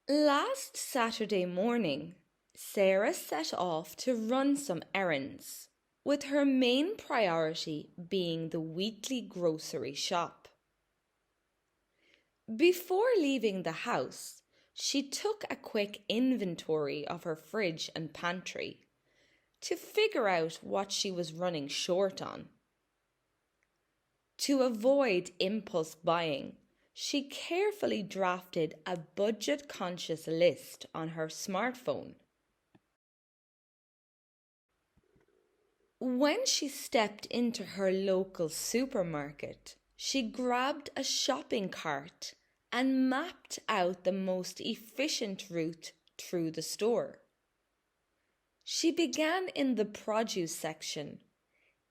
Last Saturday morning, Sarah set off to run some errands, with her main priority being the weekly grocery shop. Before leaving the house, she took a quick inventory of her fridge and pantry to figure out what she was running short on. To avoid impulse buying, she carefully drafted a budget-conscious list on her smartphone. When she stepped into her local supermarket, she grabbed a shopping cart and mapped out the most efficient route through the store. She began in the produce section,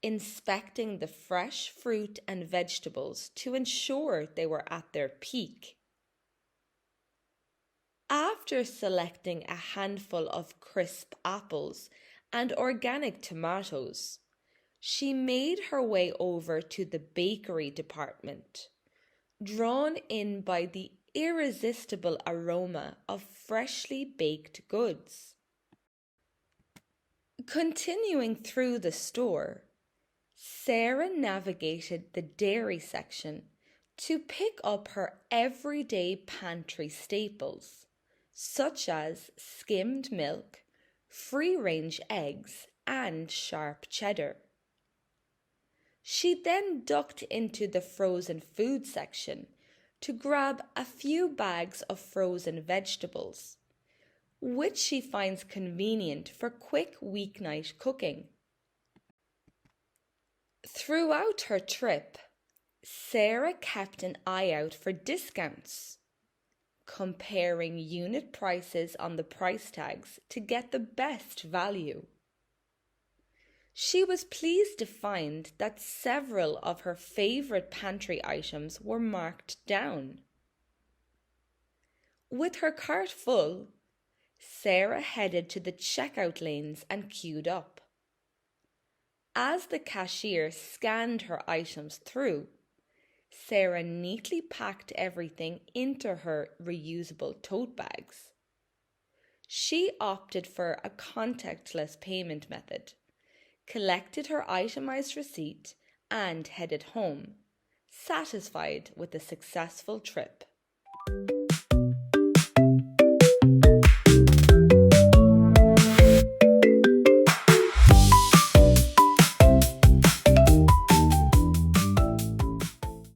inspecting the fresh fruit and vegetables to ensure they were at their peak. After selecting a handful of crisp apples and organic tomatoes, she made her way over to the bakery department, drawn in by the irresistible aroma of freshly baked goods. Continuing through the store, Sarah navigated the dairy section to pick up her everyday pantry staples, such as skimmed milk, free-range eggs, and sharp cheddar. She then ducked into the frozen food section to grab a few bags of frozen vegetables, which she finds convenient for quick weeknight cooking. Throughout her trip, Sarah kept an eye out for discounts, comparing unit prices on the price tags to get the best value. She was pleased to find that several of her favourite pantry items were marked down. With her cart full, Sarah headed to the checkout lanes and queued up. As the cashier scanned her items through, Sarah neatly packed everything into her reusable tote bags. She opted for a contactless payment method, collected her itemized receipt, and headed home, satisfied with the successful trip.